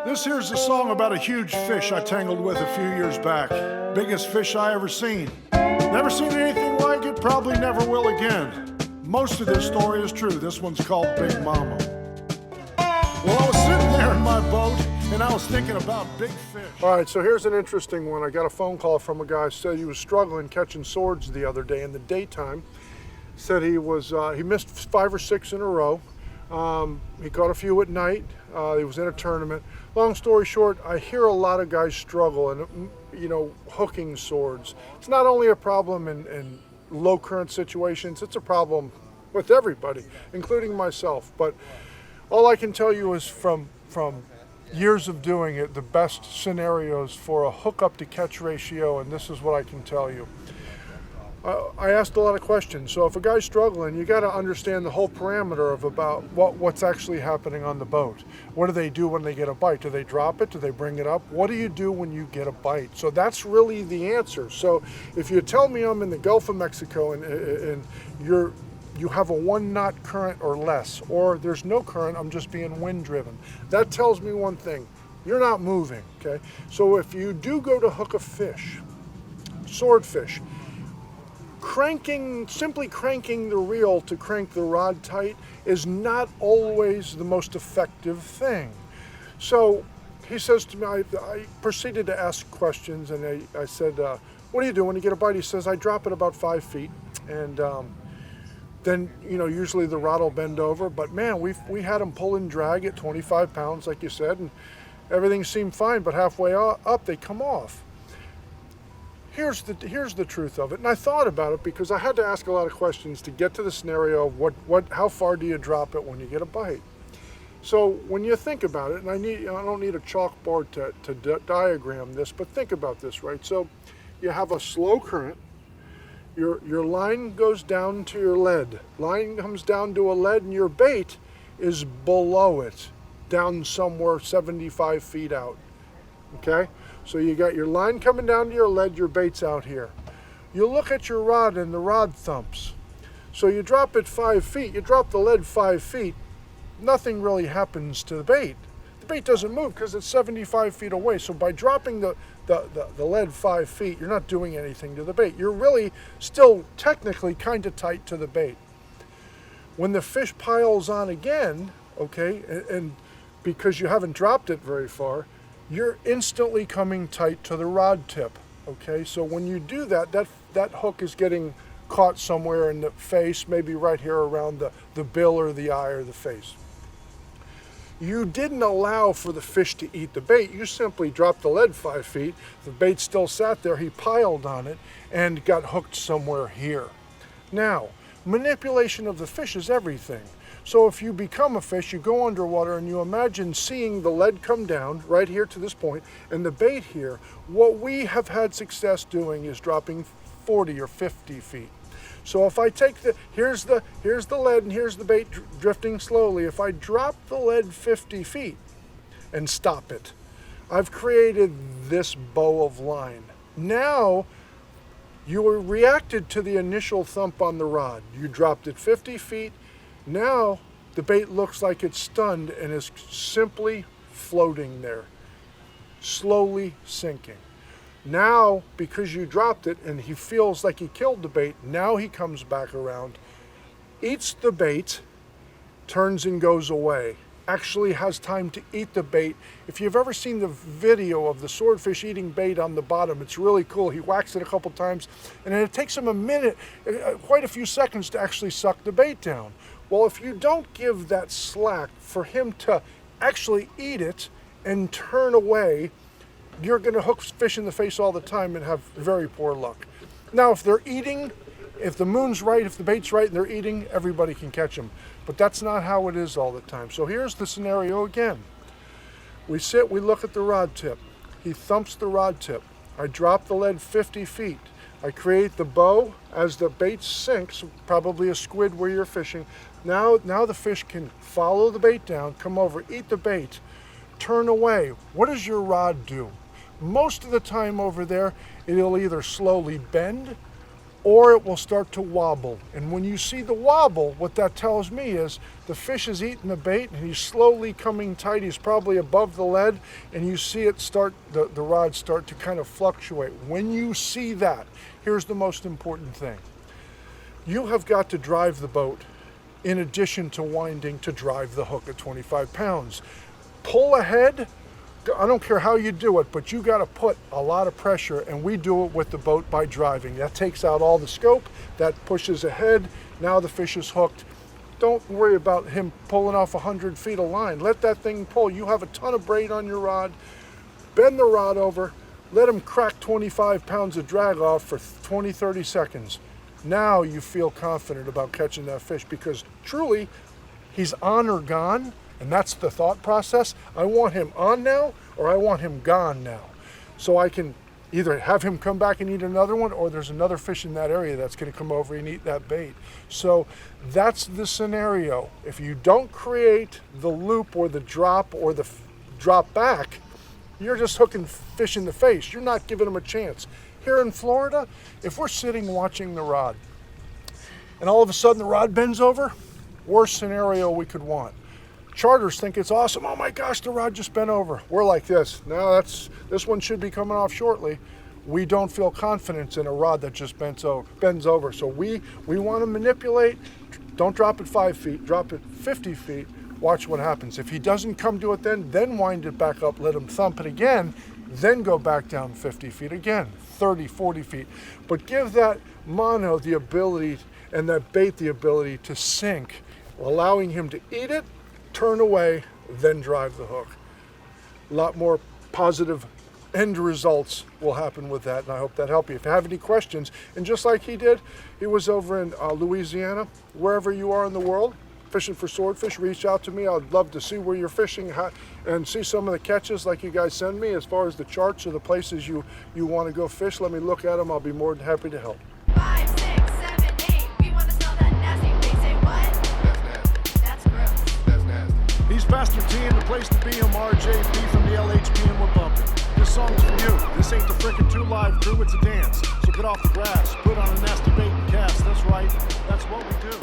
This here's a song about a huge fish I tangled with a few years back. Biggest fish I ever seen. Never seen anything like it, probably never will again. Most of this story is true. This one's called Big Mama. Well, I was sitting there in my boat and I was thinking about big fish. All right, so here's an interesting one. I got a phone call from a guy who said he was struggling catching swords the other day in the daytime. Said he missed 5 or 6 in a row. He caught a few at night. He was in a tournament. Long story short, I hear a lot of guys struggle and, hooking swords. It's not only a problem in low current situations, it's a problem with everybody, including myself. But all I can tell you is from years of doing it, the best scenarios for a hook up to catch ratio, and this is what I can tell you. I asked a lot of questions. So if a guy's struggling, you got to understand the whole parameter of about what's actually happening on the boat. What do they do when they get a bite? Do they drop it? Do they bring it up? What do you do when you get a bite? So that's really the answer. So if you tell me I'm in the Gulf of Mexico and you have a 1 knot current or less, or there's no current, I'm just being wind driven. That tells me one thing: you're not moving. Okay. So if you do go to hook a fish, swordfish, simply cranking the reel to crank the rod tight is not always the most effective thing. So he says to me, I proceeded to ask questions, and I said, what do you do when you get a bite? He says, I drop it about 5 feet, and then, usually the rod will bend over, but man, we had them pull and drag at 25 pounds, like you said, and everything seemed fine, but halfway up, they come off. Here's the truth of it, and I thought about it because I had to ask a lot of questions to get to the scenario of how far do you drop it when you get a bite. So when you think about it, and I don't need a chalkboard to diagram this, but think about this, right? So you have a slow current. Your line goes down to your lead. Line comes down to a lead, and your bait is below it, down somewhere 75 feet out. Okay? So you got your line coming down to your lead, your bait's out here. You look at your rod and the rod thumps. So you drop it 5 feet, you drop the lead 5 feet, nothing really happens to the bait. The bait doesn't move because it's 75 feet away. So by dropping the lead 5 feet, you're not doing anything to the bait. You're really still technically kind of tight to the bait. When the fish piles on again, okay, and because you haven't dropped it very far, you're instantly coming tight to the rod tip, okay? So when you do that hook is getting caught somewhere in the face, maybe right here around the bill or the eye or the face. You didn't allow for the fish to eat the bait. You simply dropped the lead 5 feet, the bait still sat there, he piled on it and got hooked somewhere here. Now, manipulation of the fish is everything. So if you become a fish, you go underwater and you imagine seeing the lead come down right here to this point and the bait here. What we have had success doing is dropping 40 or 50 feet. So if I take here's the lead and here's the bait drifting slowly. If I drop the lead 50 feet and stop it, I've created this bow of line. Now you reacted to the initial thump on the rod. You dropped it 50 feet. Now the bait looks like it's stunned and is simply floating there, slowly sinking. Now, because you dropped it and he feels like he killed the bait, now he comes back around, eats the bait, turns and goes away. Actually has time to eat the bait. If you've ever seen the video of the swordfish eating bait on the bottom, it's really cool. He whacks it a couple times and then it takes him a minute, quite a few seconds to actually suck the bait down. Well, if you don't give that slack for him to actually eat it and turn away, you're going to hook fish in the face all the time and have very poor luck. Now, if they're eating, if the moon's right, if the bait's right and they're eating, everybody can catch them. But that's not how it is all the time. So here's the scenario again. We sit, we look at the rod tip. He thumps the rod tip. I drop the lead 50 feet. I create the bow as the bait sinks, probably a squid where you're fishing. Now the fish can follow the bait down, come over, eat the bait, turn away. What does your rod do? Most of the time over there, it'll either slowly bend or it will start to wobble. And when you see the wobble, what that tells me is the fish is eating the bait and he's slowly coming tight. He's probably above the lead, and you see it start, the rod start to kind of fluctuate. When you see that, here's the most important thing. You have got to drive the boat in addition to winding to drive the hook at 25 pounds. Pull ahead. I don't care how you do it, but you got to put a lot of pressure, and we do it with the boat by driving. That takes out all the scope, that pushes ahead. Now the fish is hooked. Don't worry about him pulling off 100 feet of line. Let that thing pull. You have a ton of braid on your rod. Bend the rod over. Let him crack 25 pounds of drag off for 20, 30 seconds. Now you feel confident about catching that fish, because truly he's on or gone. And that's the thought process. I want him on now, or I want him gone now. So I can either have him come back and eat another one, or there's another fish in that area that's going to come over and eat that bait. So that's the scenario. If you don't create the loop or the drop or the drop back, you're just hooking fish in the face. You're not giving them a chance. Here in Florida, if we're sitting watching the rod and all of a sudden the rod bends over, worst scenario we could want. Charters think it's awesome. Oh my gosh, the rod just bent over. We're like this. No, this one should be coming off shortly. We don't feel confidence in a rod that just bends over. So we want to manipulate. Don't drop it 5 feet, drop it 50 feet. Watch what happens. If he doesn't come to it then wind it back up, let him thump it again, then go back down 50 feet again, 30, 40 feet. But give that mono the ability and that bait the ability to sink, allowing him to eat it, turn away, then drive the hook. A lot more positive end results will happen with that, and I hope that helped you. If you have any questions, and just like he did, he was over in Louisiana, wherever you are in the world, fishing for swordfish, reach out to me. I'd love to see where you're fishing and see some of the catches like you guys send me as far as the charts or the places you want to go fish. Let me look at them. I'll be more than happy to help. 5, 6, 7, 8. We want to smell that nasty. They say what? That's gross. That's nasty. He's Pastor T, and the place to be. I'm RJP from the LHP, and we're bumping. This song's for you. This ain't the frickin' 2 Live crew, it's a dance. So get off the grass, put on a nasty bait and cast. That's right, that's what we do.